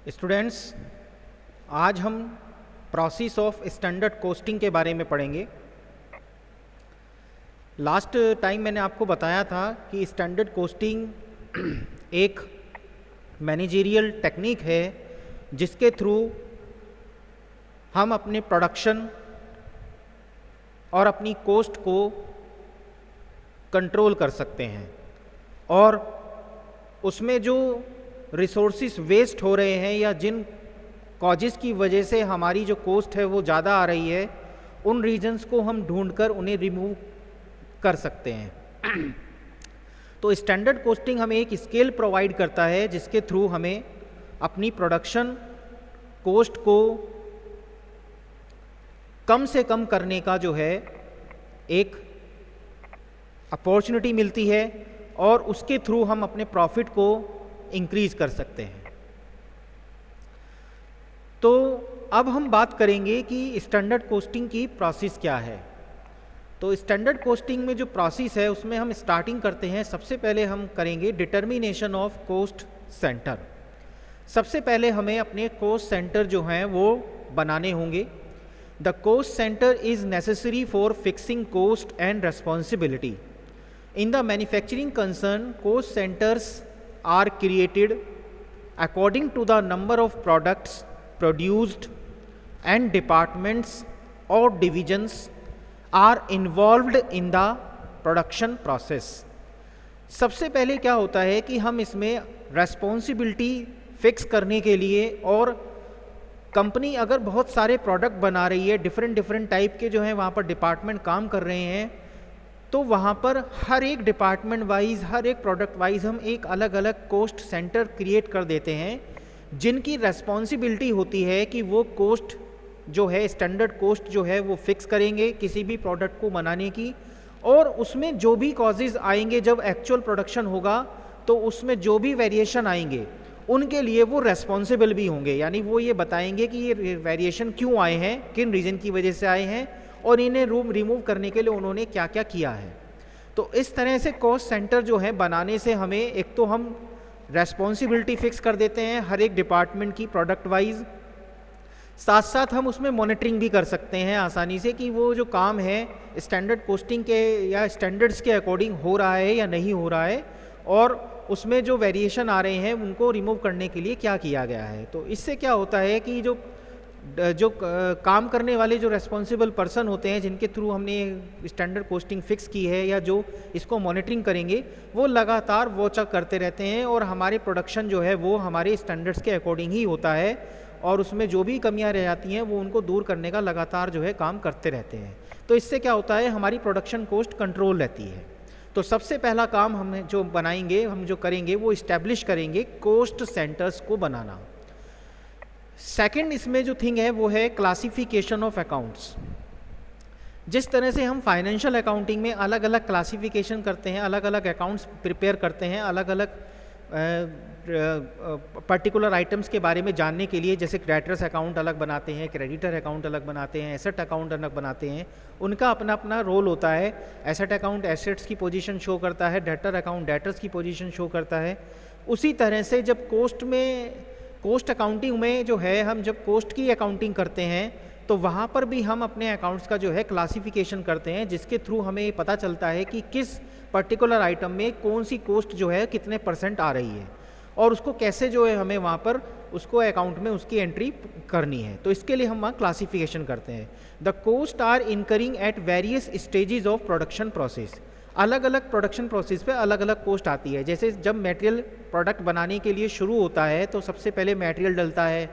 Students, आज हम process of standard costing के बारे में पढ़ेंगे। लास्ट टाइम मैंने आपको बताया था कि स्टैंडर्ड कोस्टिंग एक मैनेजरियल टेक्निक है जिसके थ्रू हम अपने प्रोडक्शन और अपनी कोस्ट को कंट्रोल कर सकते हैं और उसमें जो रिसोर्सेज वेस्ट हो रहे हैं या जिन कॉजेज़ की वजह से हमारी जो कोस्ट है वो ज़्यादा आ रही है, उन रीजन्स को हम ढूंढकर उन्हें रिमूव कर सकते हैं। तो स्टैंडर्ड कोस्टिंग हमें एक स्केल प्रोवाइड करता है जिसके थ्रू हमें अपनी प्रोडक्शन कोस्ट को कम से कम करने का जो है एक अपॉर्चुनिटी मिलती है और उसके थ्रू हम अपने प्रॉफिट को इंक्रीज कर सकते हैं। तो अब हम बात करेंगे कि स्टैंडर्ड कोस्टिंग की प्रोसेस क्या है। तो स्टैंडर्ड कोस्टिंग में जो प्रोसेस है उसमें हम स्टार्टिंग करते हैं। सबसे पहले हम करेंगे डिटर्मिनेशन ऑफ कोस्ट सेंटर। सबसे पहले हमें अपने कोस्ट सेंटर जो हैं वो बनाने होंगे। The cost centre is necessary for fixing cost and responsibility. In the manufacturing concern, cost centers are created according to the number of products produced and departments or divisions are involved in the production process. सबसे पहले क्या होता है कि हम इसमें responsibility fix करने के लिए, और कंपनी अगर बहुत सारे प्रोडक्ट बना रही है, डिफरेंट टाइप के जो हैं वहाँ पर डिपार्टमेंट काम कर रहे हैं, तो वहाँ पर हर एक डिपार्टमेंट वाइज, हर एक प्रोडक्ट वाइज हम एक अलग अलग कोस्ट सेंटर क्रिएट कर देते हैं जिनकी रेस्पॉन्सिबिलिटी होती है कि वो कोस्ट जो है, स्टैंडर्ड कोस्ट जो है वो फिक्स करेंगे किसी भी प्रोडक्ट को बनाने की, और उसमें जो भी कॉजेज़ आएंगे जब एक्चुअल प्रोडक्शन होगा तो उसमें जो भी वेरिएशन आएंगे उनके लिए वो रेस्पॉन्सिबल भी होंगे। यानी वो ये बताएंगे कि ये वेरिएशन क्यों आए हैं, किन रीज़न की वजह से आए हैं और इन्हें रिमूव करने के लिए उन्होंने क्या क्या किया है। तो इस तरह से कॉस्ट सेंटर जो है बनाने से हमें एक तो हम रेस्पॉन्सिबिलिटी फिक्स कर देते हैं हर एक डिपार्टमेंट की प्रोडक्ट वाइज, साथ साथ हम उसमें मॉनिटरिंग भी कर सकते हैं आसानी से कि वो जो काम है स्टैंडर्ड कोस्टिंग के या स्टैंडर्ड्स के अकॉर्डिंग हो रहा है या नहीं हो रहा है, और उसमें जो वेरिएशन आ रहे हैं उनको रिमूव करने के लिए क्या किया गया है। तो इससे क्या होता है कि जो काम करने वाले जो रेस्पॉन्सिबल पर्सन होते हैं जिनके थ्रू हमने स्टैंडर्ड कोस्टिंग फिक्स की है या जो इसको मॉनिटरिंग करेंगे, वो लगातार वॉच करते रहते हैं और हमारे प्रोडक्शन जो है वो हमारे स्टैंडर्ड्स के अकॉर्डिंग ही होता है, और उसमें जो भी कमियां रह जाती हैं वो उनको दूर करने का लगातार जो है काम करते रहते हैं। तो इससे क्या होता है, हमारी प्रोडक्शन कॉस्ट कंट्रोल रहती है। तो सबसे पहला काम हम जो बनाएंगे, हम जो करेंगे वो इस्टेब्लिश करेंगे कोस्ट सेंटर्स को बनाना। सेकंड इसमें जो थिंग है वो है क्लासिफिकेशन ऑफ अकाउंट्स। जिस तरह से हम फाइनेंशियल अकाउंटिंग में अलग अलग क्लासिफिकेशन करते हैं, अलग अलग अकाउंट्स प्रिपेयर करते हैं अलग अलग पर्टिकुलर आइटम्स के बारे में जानने के लिए, जैसे क्रेडिटर्स अकाउंट अलग बनाते हैं, क्रेडिटर अकाउंट अलग बनाते हैं, एसेट अकाउंट अलग बनाते हैं, उनका अपना अपना रोल होता है। एसेट अकाउंट एसेट्स की पोजीशन शो करता है, डेटर अकाउंट डेटर्स की पोजीशन शो करता है। उसी तरह से जब कोस्ट अकाउंटिंग में जो है, हम जब कोस्ट की अकाउंटिंग करते हैं तो वहाँ पर भी हम अपने अकाउंट्स का जो है क्लासिफिकेशन करते हैं, जिसके थ्रू हमें पता चलता है कि किस पर्टिकुलर आइटम में कौन सी कोस्ट जो है कितने % आ रही है, और उसको कैसे जो है हमें वहाँ पर उसको अकाउंट में उसकी एंट्री करनी है। तो इसके लिए हम वहाँ क्लासिफिकेशन करते हैं। The cost are incurring at various stages of production process. अलग अलग प्रोडक्शन प्रोसेस पे अलग अलग कोस्ट आती है। जैसे जब मटेरियल प्रोडक्ट बनाने के लिए शुरू होता है तो सबसे पहले मटेरियल डलता है,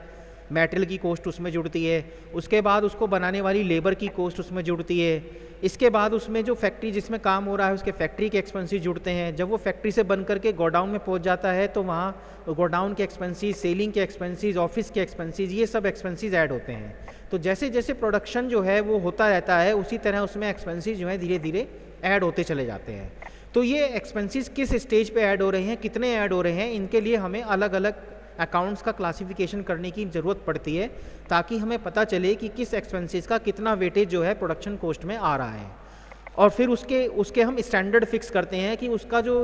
मटेरियल की कोस्ट उसमें जुड़ती है। उसके बाद उसको बनाने वाली लेबर की कोस्ट उसमें जुड़ती है। इसके बाद उसमें जो फैक्ट्री जिसमें काम हो रहा है उसके फैक्ट्री के एक्सपेंसेस जुड़ते हैं। जब वो फैक्ट्री से बन करके गोडाउन में पहुंच जाता है तो वहाँ गोडाउन के एक्सपेंसेस, सेलिंग के एक्सपेंसेस, ऑफिस के एक्सपेंसेस, ये सब एक्सपेंसेस ऐड होते हैं। तो जैसे जैसे प्रोडक्शन जो है वो होता रहता है उसी तरह उसमें एक्सपेंसेस जो है धीरे धीरे ऐड होते चले जाते हैं। तो ये एक्सपेंसेस किस स्टेज पे ऐड हो रहे हैं, कितने ऐड हो रहे हैं, इनके लिए हमें अलग अलग अकाउंट्स का क्लासिफिकेशन करने की ज़रूरत पड़ती है ताकि हमें पता चले कि किस एक्सपेंसेस का कितना वेटेज जो है प्रोडक्शन कॉस्ट में आ रहा है। और फिर उसके हम स्टैंडर्ड फिक्स करते हैं कि उसका जो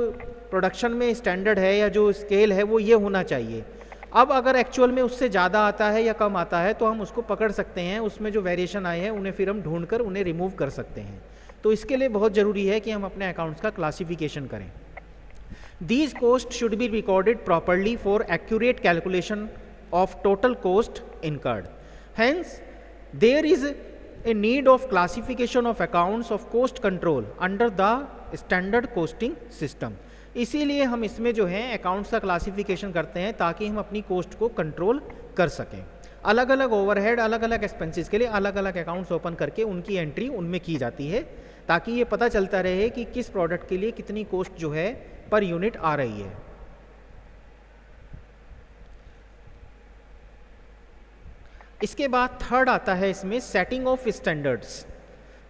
प्रोडक्शन में स्टैंडर्ड है या जो स्केल है वो ये होना चाहिए। अब अगर एक्चुअल में उससे ज़्यादा आता है या कम आता है तो हम उसको पकड़ सकते हैं, उसमें जो वेरिएशन आए हैं उन्हें फिर हम ढूंढ कर उन्हें रिमूव कर सकते हैं। तो इसके लिए बहुत ज़रूरी है कि हम अपने अकाउंट्स का क्लासिफिकेशन करें। These costs should be recorded properly for accurate calculation of total cost incurred. Hence, there is a need of classification of accounts of cost control under the standard costing system. इसीलिए हम इसमें जो है accounts का classification करते हैं ताकि हम अपनी कोस्ट को कंट्रोल कर सकें। अलग अलग ओवरहेड, अलग अलग एक्सपेंसेस के लिए अलग अलग अकाउंट्स ओपन करके उनकी एंट्री उनमें की जाती है ताकि ये पता चलता रहे कि किस प्रोडक्ट के लिए कितनी कोस्ट जो है पर यूनिट आ रही है। इसके बाद थर्ड आता है इसमें सेटिंग ऑफ स्टैंडर्ड्स।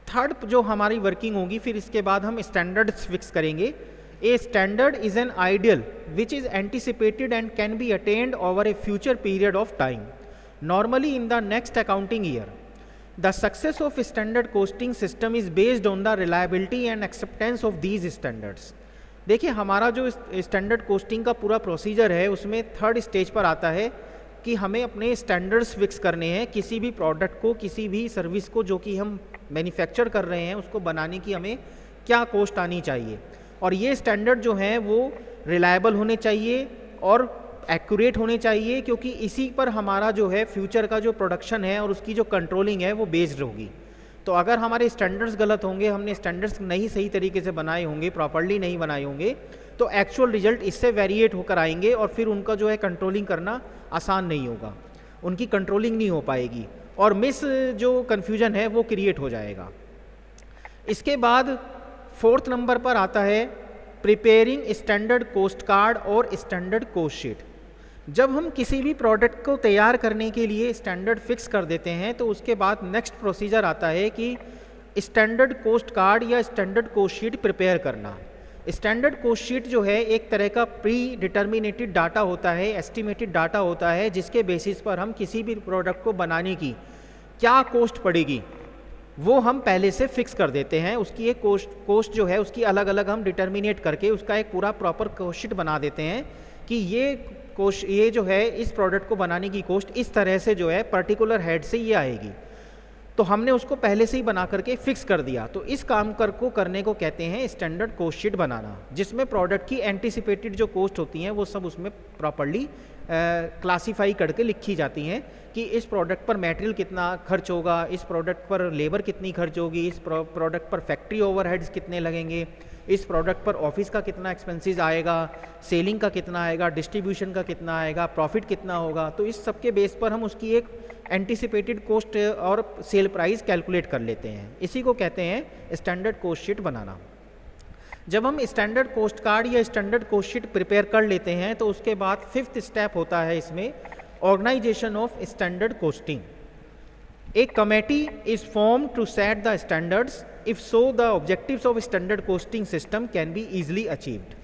थर्ड जो हमारी वर्किंग होगी, फिर इसके बाद हम स्टैंडर्ड्स फिक्स करेंगे। A standard is an ideal which is anticipated and can be attained over a future period of time, normally in the next accounting year. The success of standard costing system is based on the reliability and acceptance of these standards. देखिए हमारा जो standard costing का पूरा procedure है उसमें third stage पर आता है कि हमें अपने स्टैंडर्ड्स फिक्स करने हैं। किसी भी प्रोडक्ट को, किसी भी सर्विस को जो कि हम मैन्युफैक्चर कर रहे हैं उसको बनाने की हमें क्या कोस्ट आनी चाहिए, और ये स्टैंडर्ड जो हैं वो रिलायबल होने चाहिए और एक्यूरेट होने चाहिए, क्योंकि इसी पर हमारा जो है फ्यूचर का जो प्रोडक्शन है और उसकी जो कंट्रोलिंग है वो बेस्ड होगी। तो अगर हमारे स्टैंडर्ड्स गलत होंगे, हमने स्टैंडर्ड्स नहीं सही तरीके से बनाए होंगे, प्रॉपर्ली नहीं बनाए होंगे, तो एक्चुअल रिजल्ट इससे वेरिएट होकर आएंगे और फिर उनका जो है कंट्रोलिंग करना आसान नहीं होगा, उनकी कंट्रोलिंग नहीं हो पाएगी और मिस जो कन्फ्यूजन है वो क्रिएट हो जाएगा। इसके बाद फोर्थ नंबर पर आता है प्रिपेयरिंग स्टैंडर्ड कोस्ट कार्ड और स्टैंडर्ड कोस्ट शीट। जब हम किसी भी प्रोडक्ट को तैयार करने के लिए स्टैंडर्ड फिक्स कर देते हैं तो उसके बाद नेक्स्ट प्रोसीजर आता है कि स्टैंडर्ड कोस्ट कार्ड या स्टैंडर्ड कोस्ट शीट प्रिपेयर करना। स्टैंडर्ड कोस्ट शीट जो है एक तरह का प्री डिटर्मिनेटेड डाटा होता है, एस्टिमेटेड डाटा होता है, जिसके बेसिस पर हम किसी भी प्रोडक्ट को बनाने की क्या कोस्ट पड़ेगी वो हम पहले से फिक्स कर देते हैं। उसकी एक कोस्ट जो है उसकी अलग अलग हम डिटर्मिनेट करके उसका एक पूरा प्रॉपर कोस्ट शीट बना देते हैं कि ये जो है इस प्रोडक्ट को बनाने की कोस्ट इस तरह से जो है पर्टिकुलर हेड से ये आएगी। तो हमने उसको पहले से ही बना करके फिक्स कर दिया। तो इस काम को करने को कहते हैं स्टैंडर्ड कोस्ट शीट बनाना, जिसमें प्रोडक्ट की एंटिसिपेटेड जो कोस्ट होती हैं वो सब उसमें प्रॉपर्ली क्लासीफाई करके लिखी जाती हैं कि इस प्रोडक्ट पर मटेरियल कितना खर्च होगा, इस प्रोडक्ट पर लेबर कितनी खर्च होगी, इस प्रोडक्ट पर फैक्ट्री ओवरहेड्स कितने लगेंगे, इस प्रोडक्ट पर ऑफिस का कितना एक्सपेंसेस आएगा, सेलिंग का कितना आएगा, डिस्ट्रीब्यूशन का कितना आएगा, प्रॉफिट कितना होगा। तो इस सब के बेस पर हम उसकी एक एंटिसिपेटेड कोस्ट और सेल प्राइस कैलकुलेट कर लेते हैं। इसी को कहते हैं स्टैंडर्ड कोस्ट शीट बनाना। जब हम स्टैंडर्ड कोस्ट कार्ड या स्टैंडर्ड कोस्ट शीट प्रिपेयर कर लेते हैं तो उसके बाद फिफ्थ स्टेप होता है इसमें organisation of standard costing. A committee is formed to set the standards. If so, the objectives of standard costing system can be easily achieved.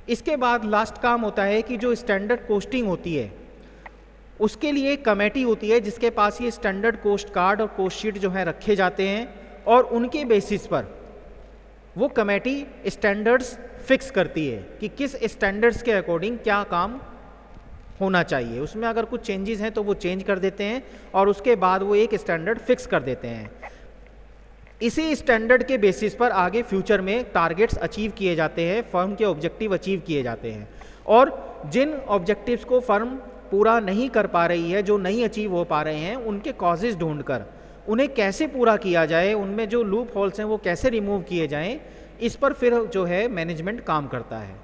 इसके बाद लास्ट काम होता है कि जो स्टैंडर्ड कोस्टिंग होती है उसके लिए एक कमेटी होती है जिसके पास ये स्टैंडर्ड कोस्ट कार्ड और कोस्ट शीट जो है रखे जाते हैं और उनके बेसिस पर वो कमेटी स्टैंडर्ड्स फिक्स करती है कि किस स्टैंडर्ड्स के अकॉर्डिंग क्या काम होना चाहिए। उसमें अगर कुछ चेंजेस हैं तो वो चेंज कर देते हैं और उसके बाद वो एक स्टैंडर्ड फिक्स कर देते हैं। इसी स्टैंडर्ड के बेसिस पर आगे फ्यूचर में टारगेट्स अचीव किए जाते हैं, फर्म के ऑब्जेक्टिव अचीव किए जाते हैं। और जिन ऑब्जेक्टिव्स को फर्म पूरा नहीं कर पा रही है, जो नहीं अचीव हो पा रहे हैं, उनके कॉजेज ढूंढकर उन्हें कैसे पूरा किया जाए, उनमें जो लूप होल्स हैं वो कैसे रिमूव किए जाएं, इस पर फिर जो है मैनेजमेंट काम करता है।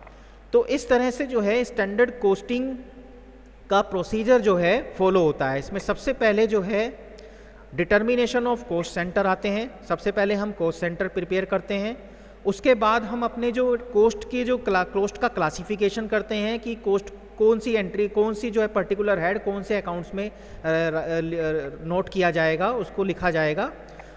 तो इस तरह से जो है स्टैंडर्ड कोस्टिंग का प्रोसीजर जो है फॉलो होता है। इसमें सबसे पहले जो है डिटर्मिनेशन ऑफ कॉस्ट सेंटर आते हैं। सबसे पहले हम कॉस्ट सेंटर प्रिपेयर करते हैं, उसके बाद हम अपने जो कोस्ट की जो कोस्ट का क्लासिफिकेशन करते हैं कि कोस्ट कौन सी एंट्री, कौन सी जो है पर्टिकुलर हेड कौन से अकाउंट्स में नोट किया जाएगा, उसको लिखा जाएगा।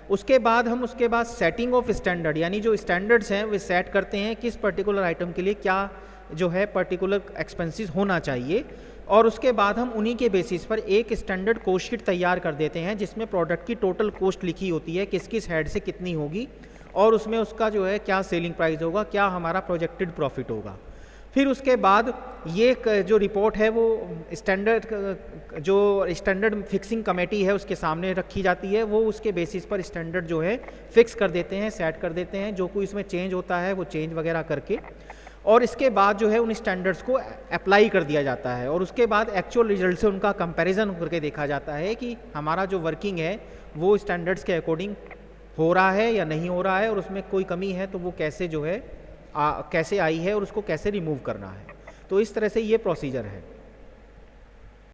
उसके बाद हम उसके बाद सेटिंग ऑफ स्टैंडर्ड, यानी जो स्टैंडर्ड्स हैं वे सेट करते हैं किस पर्टिकुलर आइटम के लिए क्या जो है पर्टिकुलर एक्सपेंसेस होना चाहिए। और उसके बाद हम उन्हीं के बेसिस पर एक स्टैंडर्ड कोस्ट शीट तैयार कर देते हैं जिसमें प्रोडक्ट की टोटल कॉस्ट लिखी होती है, किस किस हेड से कितनी होगी और उसमें उसका जो है क्या सेलिंग प्राइस होगा, क्या हमारा प्रोजेक्टेड प्रॉफिट होगा। फिर उसके बाद ये जो रिपोर्ट है वो स्टैंडर्ड फिक्सिंग कमेटी है उसके सामने रखी जाती है। वो उसके बेसिस पर स्टैंडर्ड जो है फिक्स कर देते हैं, सेट कर देते हैं। जो कोई इसमें चेंज होता है वो चेंज वगैरह करके, और इसके बाद जो है उन स्टैंडर्ड्स को अप्लाई कर दिया जाता है। और उसके बाद एक्चुअल रिजल्ट से उनका कंपैरिजन करके देखा जाता है कि हमारा जो वर्किंग है वो स्टैंडर्ड्स के अकॉर्डिंग हो रहा है या नहीं हो रहा है, और उसमें कोई कमी है तो वो कैसे जो है कैसे आई है और उसको कैसे रिमूव करना है। तो इस तरह से ये प्रोसीजर है।